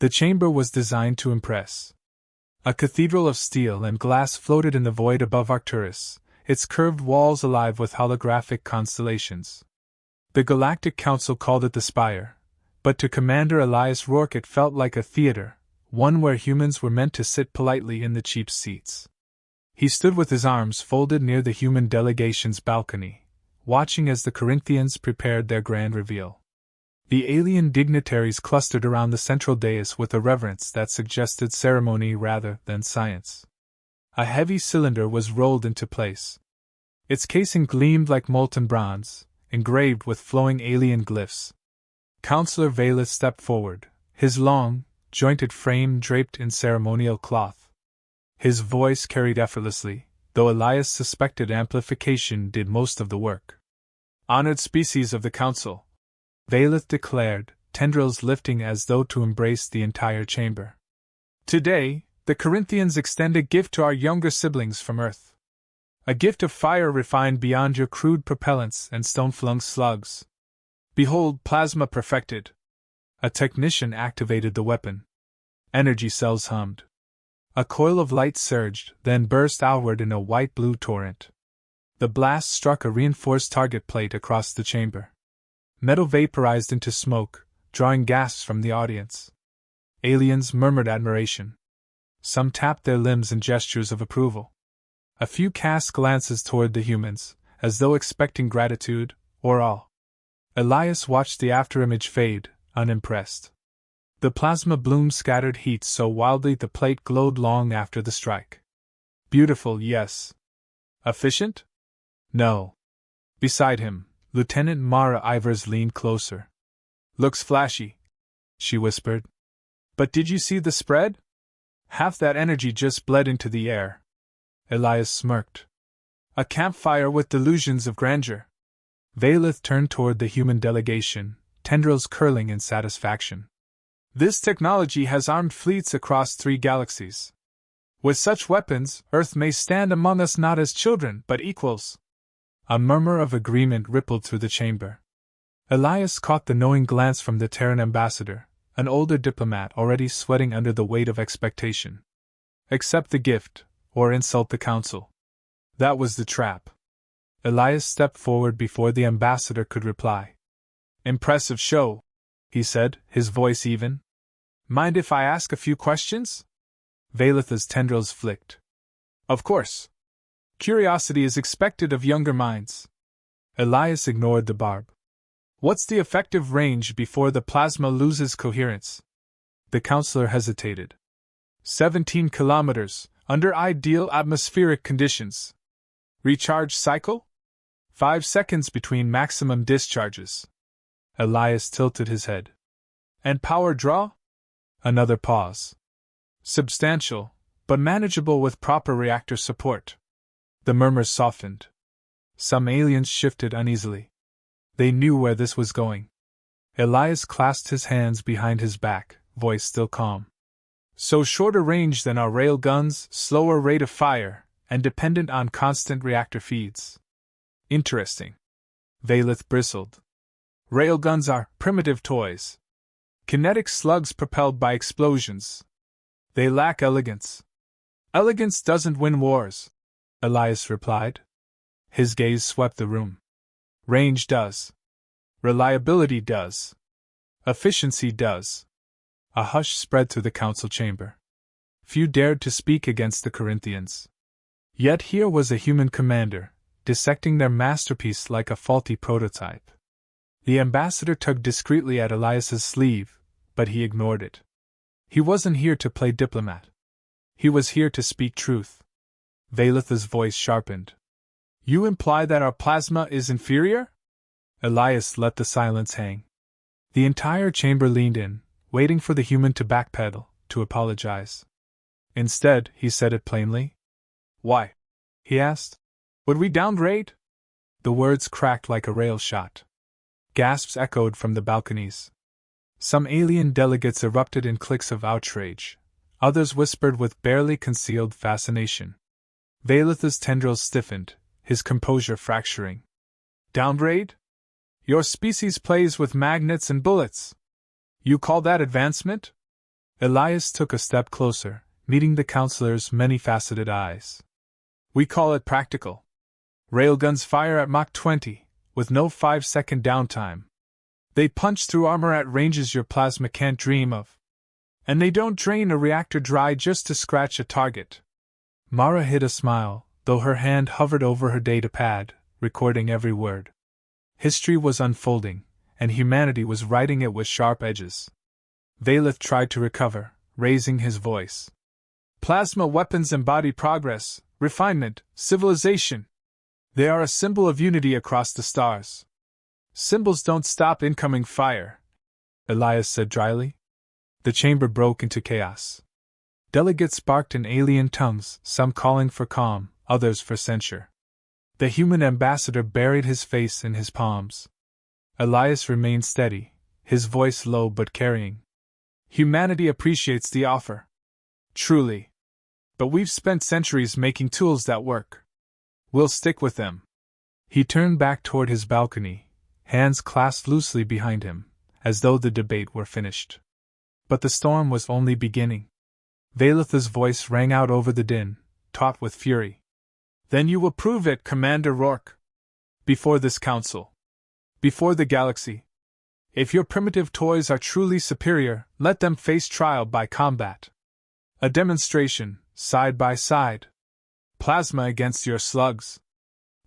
The chamber was designed to impress. A cathedral of steel and glass floated in the void above Arcturus, its curved walls alive with holographic constellations. The Galactic Council called it the Spire, but to Commander Elias Rourke it felt like a theater, one where humans were meant to sit politely in the cheap seats. He stood with his arms folded near the human delegation's balcony, watching as the Corinthians prepared their grand reveal. The alien dignitaries clustered around the central dais with a reverence that suggested ceremony rather than science. A heavy cylinder was rolled into place. Its casing gleamed like molten bronze, engraved with flowing alien glyphs. Counselor Valeth stepped forward, his long, jointed frame draped in ceremonial cloth. His voice carried effortlessly, though Elias suspected amplification did most of the work. "Honored species of the Council," Valeth declared, tendrils lifting as though to embrace the entire chamber. "Today, the Corinthians extend a gift to our younger siblings from Earth. A gift of fire refined beyond your crude propellants and stone-flung slugs. Behold, plasma perfected." A technician activated the weapon. Energy cells hummed. A coil of light surged, then burst outward in a white-blue torrent. The blast struck a reinforced target plate across the chamber. Metal vaporized into smoke, drawing gasps from the audience. Aliens murmured admiration. Some tapped their limbs in gestures of approval. A few cast glances toward the humans, as though expecting gratitude, or awe. Elias watched the afterimage fade, unimpressed. The plasma bloom scattered heat so wildly the plate glowed long after the strike. Beautiful, yes. Efficient? No. Beside him, Lieutenant Mara Ivers leaned closer. "Looks flashy," she whispered. "But did you see the spread? Half that energy just bled into the air." Elias smirked. "A campfire with delusions of grandeur." Valeth turned toward the human delegation, tendrils curling in satisfaction. "This technology has armed fleets across 3 galaxies. With such weapons, Earth may stand among us not as children, but equals." A murmur of agreement rippled through the chamber. Elias caught the knowing glance from the Terran ambassador, an older diplomat already sweating under the weight of expectation. "Accept the gift, or insult the Council." That was the trap. Elias stepped forward before the ambassador could reply. "Impressive show," he said, his voice even. "Mind if I ask a few questions?" Valeth's tendrils flicked. "Of course. Curiosity is expected of younger minds." Elias ignored the barb. "What's the effective range before the plasma loses coherence?" The counselor hesitated. 17 kilometers, under ideal atmospheric conditions. Recharge cycle? 5 seconds between maximum discharges. Elias tilted his head. "And power draw?" Another pause. "Substantial, but manageable with proper reactor support." The murmurs softened. Some aliens shifted uneasily. They knew where this was going. Elias clasped his hands behind his back, voice still calm. "So shorter range than our rail guns, slower rate of fire, and dependent on constant reactor feeds." "Interesting." Valeth bristled. "Railguns are primitive toys. Kinetic slugs propelled by explosions. They lack elegance." "Elegance doesn't win wars," Elias replied. His gaze swept the room. "Range does. Reliability does. Efficiency does." A hush spread through the council chamber. Few dared to speak against the Corinthians. Yet here was a human commander, dissecting their masterpiece like a faulty prototype. The ambassador tugged discreetly at Elias's sleeve, but he ignored it. He wasn't here to play diplomat. He was here to speak truth. Valeth's voice sharpened. "You imply that our plasma is inferior?" Elias let the silence hang. The entire chamber leaned in, waiting for the human to backpedal, to apologize. Instead, he said it plainly. "Why?" he asked. "Would we downgrade?" The words cracked like a rail shot. Gasps echoed from the balconies. Some alien delegates erupted in clicks of outrage. Others whispered with barely concealed fascination. Valeth's tendrils stiffened, his composure fracturing. "Downgrade? Your species plays with magnets and bullets. You call that advancement?" Elias took a step closer, meeting the counselor's many-faceted eyes. We call it practical. Railguns fire at Mach 20, with no 5-second downtime. They punch through armor at ranges your plasma can't dream of. And they don't drain a reactor dry just to scratch a target. Mara hid a smile, though her hand hovered over her datapad, recording every word. History was unfolding, and humanity was writing it with sharp edges. Valeth tried to recover, raising his voice. Plasma weapons embody progress, refinement, civilization. They are a symbol of unity across the stars. Symbols don't stop incoming fire, Elias said dryly. The chamber broke into chaos. Delegates barked in alien tongues, some calling for calm, others for censure. The human ambassador buried his face in his palms. Elias remained steady, his voice low but carrying. Humanity appreciates the offer. Truly. But we've spent centuries making tools that work. We'll stick with them. He turned back toward his balcony, hands clasped loosely behind him, as though the debate were finished. But the storm was only beginning. Valeth's voice rang out over the din, taut with fury. Then you will prove it, Commander Rourke. Before this council. Before the galaxy. If your primitive toys are truly superior, let them face trial by combat. A demonstration, side by side. Plasma against your slugs.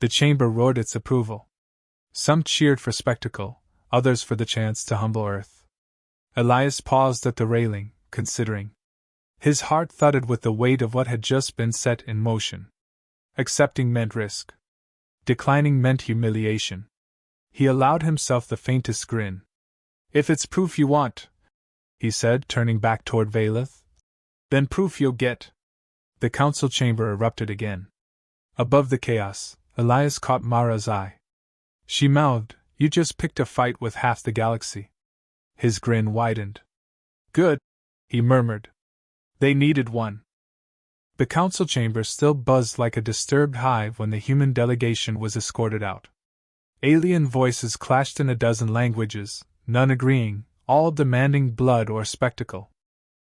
The chamber roared its approval. Some cheered for spectacle, others for the chance to humble Earth. Elias paused at the railing, considering. His heart thudded with the weight of what had just been set in motion. Accepting meant risk. Declining meant humiliation. He allowed himself the faintest grin. If it's proof you want, he said, turning back toward Valeth, then proof you'll get. The council chamber erupted again. Above the chaos, Elias caught Mara's eye. She mouthed, "You just picked a fight with half the galaxy." His grin widened. "Good," he murmured. "They needed one." The council chamber still buzzed like a disturbed hive when the human delegation was escorted out. Alien voices clashed in a dozen languages, none agreeing, all demanding blood or spectacle.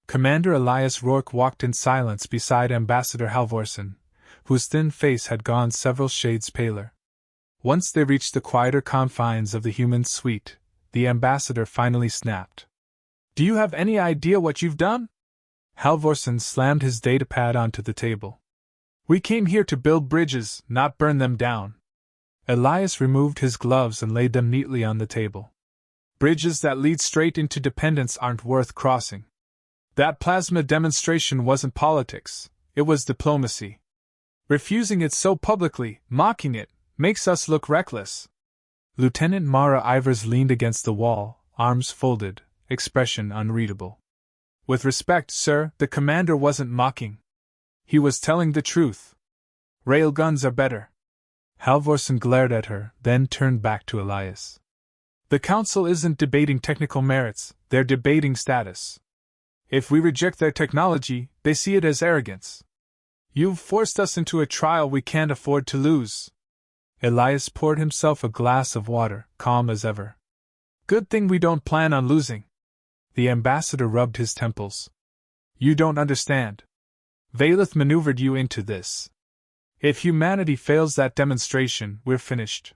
Commander Elias Rourke walked in silence beside Ambassador Halvorsen, whose thin face had gone several shades paler. Once they reached the quieter confines of the human suite, the ambassador finally snapped. "Do you have any idea what you've done?" Halvorsen slammed his datapad onto the table. "We came here to build bridges, not burn them down." Elias removed his gloves and laid them neatly on the table. "Bridges that lead straight into dependence aren't worth crossing. That plasma demonstration wasn't politics, it was diplomacy. Refusing it so publicly, mocking it, makes us look reckless." Lieutenant Mara Ivers leaned against the wall, arms folded, expression unreadable. "With respect, sir, the commander wasn't mocking. He was telling the truth. Railguns are better." Halvorsen glared at her, then turned back to Elias. "The council isn't debating technical merits, they're debating status. If we reject their technology, they see it as arrogance. You've forced us into a trial we can't afford to lose." Elias poured himself a glass of water, calm as ever. "Good thing we don't plan on losing." The ambassador rubbed his temples. "You don't understand. Valeth maneuvered you into this. If humanity fails that demonstration, we're finished.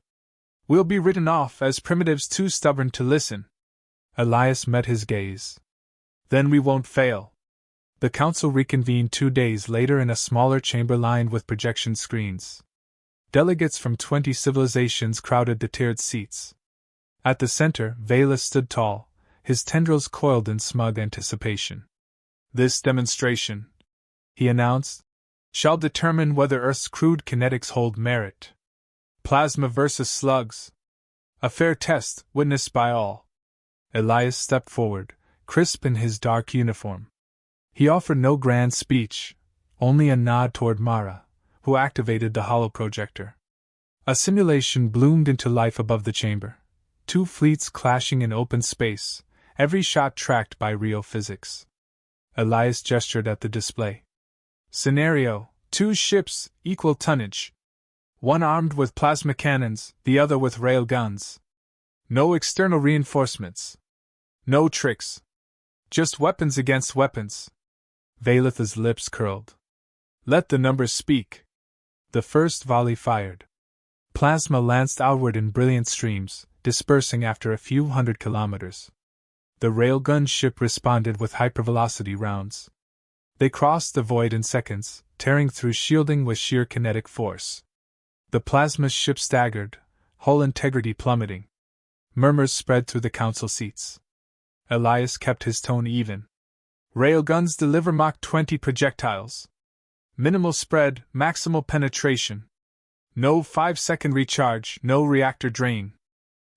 We'll be written off as primitives too stubborn to listen." Elias met his gaze. "Then we won't fail." The council reconvened 2 days later in a smaller chamber lined with projection screens. Delegates from 20 civilizations crowded the tiered seats. At the center, Valeth stood tall, his tendrils coiled in smug anticipation. "This demonstration," he announced, "shall determine whether Earth's crude kinetics hold merit. Plasma versus slugs. A fair test, witnessed by all." Elias stepped forward, crisp in his dark uniform. He offered no grand speech, only a nod toward Mara, who activated the holoprojector. A simulation bloomed into life above the chamber. 2 fleets clashing in open space, every shot tracked by real physics. Elias gestured at the display. "Scenario: 2 ships, equal tonnage. One armed with plasma cannons, the other with rail guns. No external reinforcements. No tricks. Just weapons against weapons. Vailith's lips curled. Let the numbers speak. The first volley fired. Plasma lanced outward in brilliant streams, dispersing after a few hundred kilometers. The railgun ship responded with hypervelocity rounds. They crossed the void in seconds, tearing through shielding with sheer kinetic force. The plasma ship staggered, hull integrity plummeting. Murmurs spread through the council seats. Elias kept his tone even. Railguns deliver Mach 20 projectiles. Minimal spread, maximal penetration. No 5-second recharge, no reactor drain.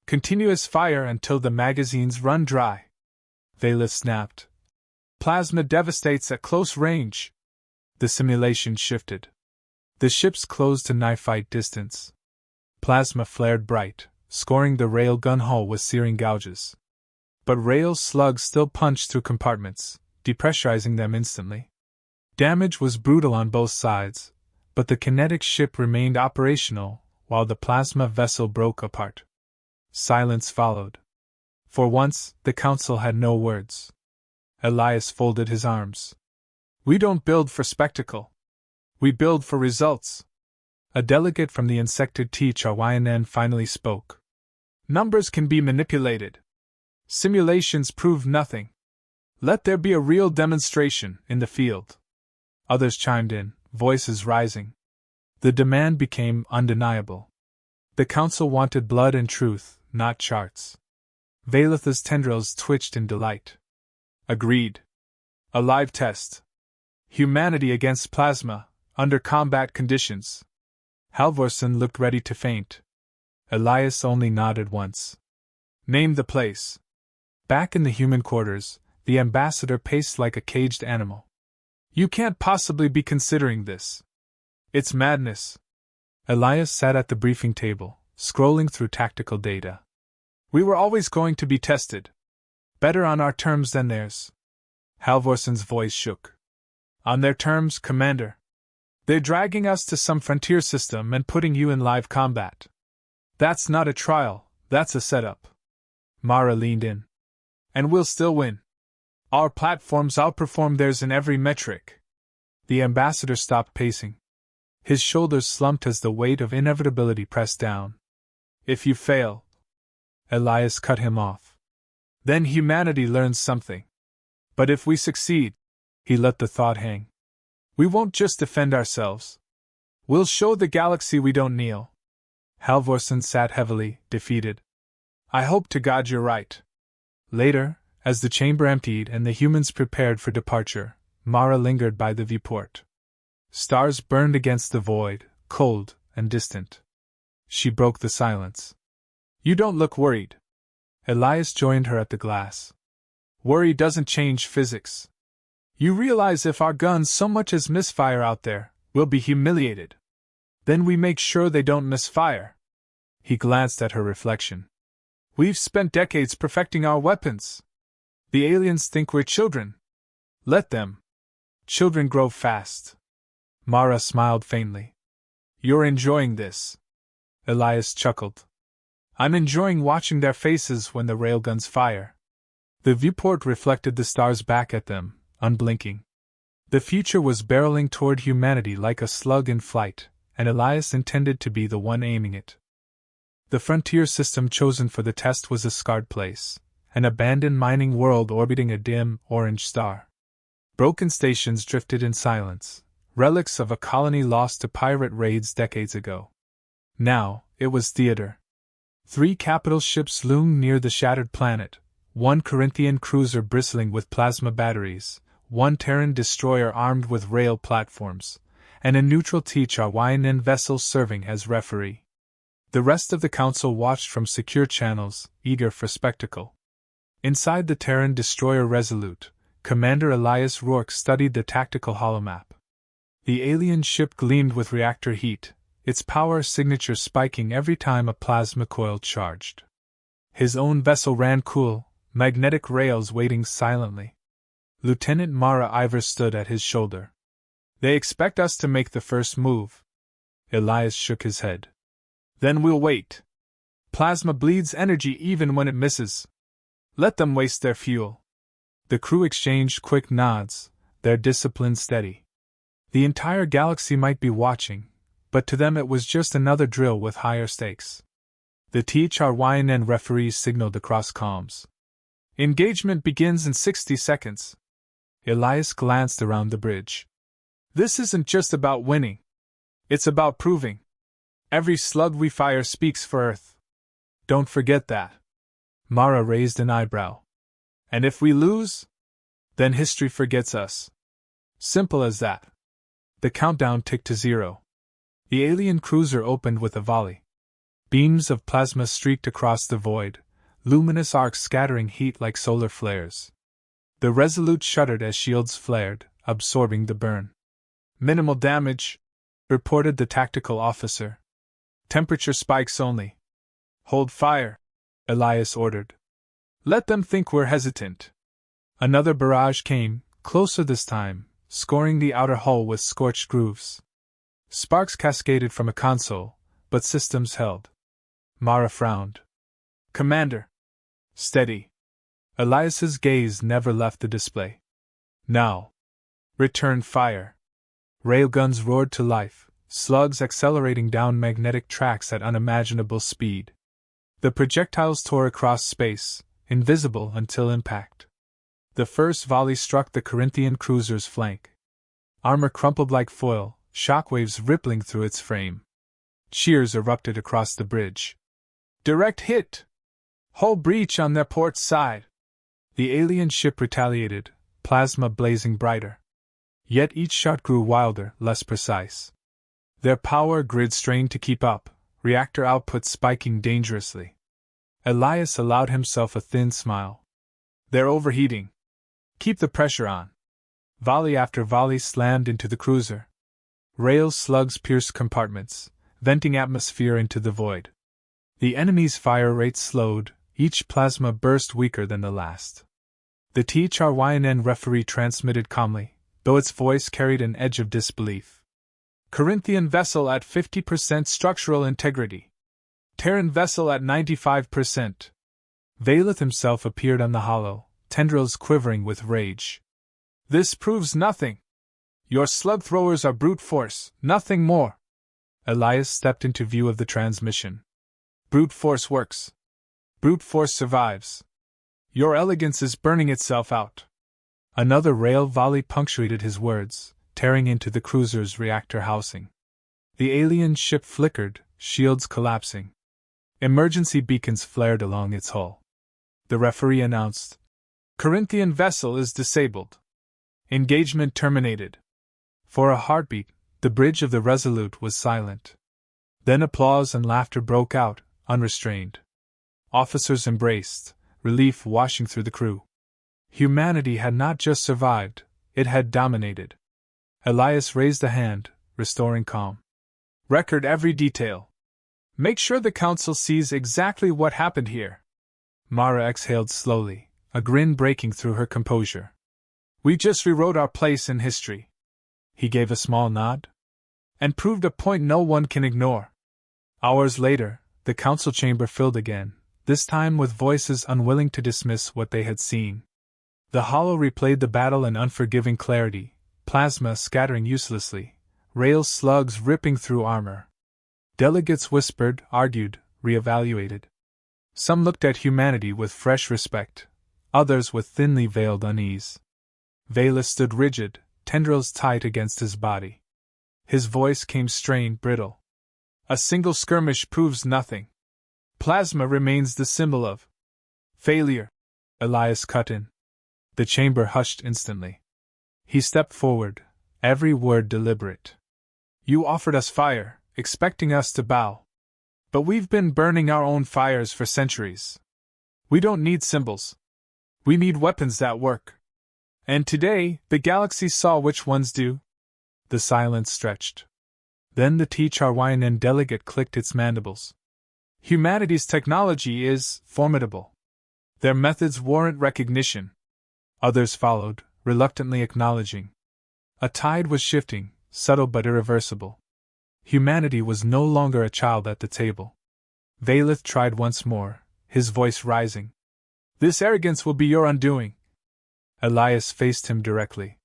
Continuous fire until the magazines run dry. Vailith snapped. Plasma devastates at close range. The simulation shifted. The ships closed to knife-fight distance. Plasma flared bright, scoring the railgun hull with searing gouges. But rail slugs still punched through compartments, depressurizing them instantly. Damage was brutal on both sides, but the kinetic ship remained operational while the plasma vessel broke apart. Silence followed. For once, the council had no words. Elias folded his arms. We don't build for spectacle. We build for results. A delegate from the insected HFY finally spoke. Numbers can be manipulated. Simulations prove nothing. Let there be a real demonstration in the field. Others chimed in, voices rising. The demand became undeniable. The council wanted blood and truth, not charts. Vailith's tendrils twitched in delight. Agreed. A live test. Humanity against plasma, under combat conditions. Halvorsen looked ready to faint. Elias only nodded once. Name the place. Back in the human quarters, the ambassador paced like a caged animal. You can't possibly be considering this. It's madness. Elias sat at the briefing table, scrolling through tactical data. We were always going to be tested. Better on our terms than theirs. Halvorsen's voice shook. On their terms, Commander. They're dragging us to some frontier system and putting you in live combat. That's not a trial, that's a setup. Mara leaned in. And we'll still win. Our platforms outperform theirs in every metric. The ambassador stopped pacing. His shoulders slumped as the weight of inevitability pressed down. If you fail... Elias cut him off. Then humanity learns something. But if we succeed... He let the thought hang. We won't just defend ourselves. We'll show the galaxy we don't kneel. Halvorsen sat heavily, defeated. I hope to God you're right. Later, as the chamber emptied and the humans prepared for departure, Mara lingered by the viewport. Stars burned against the void, cold and distant. She broke the silence. You don't look worried. Elias joined her at the glass. Worry doesn't change physics. You realize if our guns so much as misfire out there, we'll be humiliated. Then we make sure they don't misfire. He glanced at her reflection. We've spent decades perfecting our weapons. The aliens think we're children. Let them. Children grow fast. Mara smiled faintly. You're enjoying this. Elias chuckled. I'm enjoying watching their faces when the railguns fire. The viewport reflected the stars back at them, unblinking. The future was barreling toward humanity like a slug in flight, and Elias intended to be the one aiming it. The frontier system chosen for the test was a scarred place, an abandoned mining world orbiting a dim, orange star. Broken stations drifted in silence, relics of a colony lost to pirate raids decades ago. Now, it was theater. 3 capital ships loomed near the shattered planet, 1 Corinthian cruiser bristling with plasma batteries, 1 Terran destroyer armed with rail platforms, and a neutral HFY vessel serving as referee. The rest of the council watched from secure channels, eager for spectacle. Inside the Terran destroyer Resolute, Commander Elias Rourke studied the tactical holomap. The alien ship gleamed with reactor heat, its power signature spiking every time a plasma coil charged. His own vessel ran cool, magnetic rails waiting silently. Lieutenant Mara Ivor stood at his shoulder. They expect us to make the first move. Elias shook his head. Then we'll wait. Plasma bleeds energy even when it misses. Let them waste their fuel. The crew exchanged quick nods, their discipline steady. The entire galaxy might be watching, but to them it was just another drill with higher stakes. The THRYNN referees signaled across comms. Engagement begins in 60 seconds. Elias glanced around the bridge. This isn't just about winning. It's about proving. Every slug we fire speaks for Earth. Don't forget that. Mara raised an eyebrow. And if we lose? Then history forgets us. Simple as that. The countdown ticked to 0. The alien cruiser opened with a volley. Beams of plasma streaked across the void, luminous arcs scattering heat like solar flares. The Resolute shuddered as shields flared, absorbing the burn. Minimal damage, reported the tactical officer. Temperature spikes only. Hold fire, Elias ordered. Let them think we're hesitant. Another barrage came, closer this time, scoring the outer hull with scorched grooves. Sparks cascaded from a console, but systems held. Mara frowned. Commander! Steady. Elias's gaze never left the display. Now. Return fire. Railguns roared to life, slugs accelerating down magnetic tracks at unimaginable speed. The projectiles tore across space, invisible until impact. The first volley struck the Corinthian cruiser's flank. Armor crumpled like foil, shockwaves rippling through its frame. Cheers erupted across the bridge. Direct hit! Hull breach on their port side! The alien ship retaliated, plasma blazing brighter. Yet each shot grew wilder, less precise. Their power grid strained to keep up, reactor output spiking dangerously. Elias allowed himself a thin smile. They're overheating. Keep the pressure on. Volley after volley slammed into the cruiser. Rail slugs pierced compartments, venting atmosphere into the void. The enemy's fire rate slowed, each plasma burst weaker than the last. The THRYNN referee transmitted calmly, though its voice carried an edge of disbelief. Corinthian vessel at 50% structural integrity. Terran vessel at 95%. Valeth himself appeared on the hollow, tendrils quivering with rage. This proves nothing. Your slug throwers are brute force, nothing more. Elias stepped into view of the transmission. Brute force works. Brute force survives. Your elegance is burning itself out. Another rail volley punctuated his words, tearing into the cruiser's reactor housing. The alien ship flickered, shields collapsing. Emergency beacons flared along its hull. The referee announced, Corinthian vessel is disabled. Engagement terminated. For a heartbeat, the bridge of the Resolute was silent. Then applause and laughter broke out, unrestrained. Officers embraced, relief washing through the crew. Humanity had not just survived, it had dominated. Elias raised a hand, restoring calm. Record every detail. Make sure the Council sees exactly what happened here. Mara exhaled slowly, a grin breaking through her composure. We just rewrote our place in history. He gave a small nod. And proved a point no one can ignore. Hours later, the council chamber filled again, this time with voices unwilling to dismiss what they had seen. The hollow replayed the battle in unforgiving clarity, plasma scattering uselessly, rail slugs ripping through armor. Delegates whispered, argued, re-evaluated. Some looked at humanity with fresh respect, others with thinly veiled unease. Valus stood rigid, tendrils tight against his body. His voice came strained, brittle. A single skirmish proves nothing. Plasma remains the symbol of failure. Elias cut in. The chamber hushed instantly. He stepped forward, every word deliberate. You offered us fire, expecting us to bow. But we've been burning our own fires for centuries. We don't need symbols. We need weapons that work. And today, the galaxy saw which ones do. The silence stretched. Then the THRYNN delegate clicked its mandibles. Humanity's technology is formidable. Their methods warrant recognition. Others followed, reluctantly acknowledging. A tide was shifting, subtle but irreversible. Humanity was no longer a child at the table. Valeth tried once more, his voice rising. This arrogance will be your undoing. Elias faced him directly.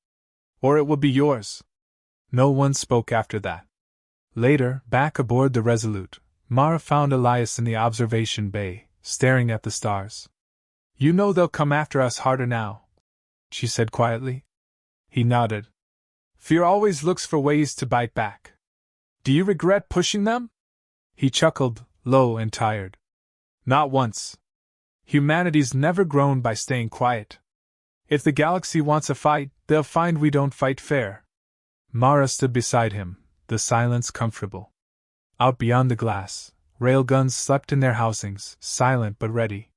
Or it will be yours. No one spoke after that. Later, back aboard the Resolute, Mara found Elias in the observation bay, staring at the stars. You know they'll come after us harder now, she said quietly. He nodded. Fear always looks for ways to bite back. Do you regret pushing them? He chuckled, low and tired. Not once. Humanity's never grown by staying quiet. If the galaxy wants a fight, they'll find we don't fight fair. Mara stood beside him, the silence comfortable. Out beyond the glass, railguns slept in their housings, silent but ready.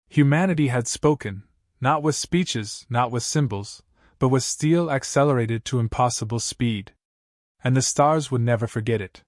Humanity had spoken, not with speeches, not with symbols, but with steel accelerated to impossible speed. And the stars would never forget it.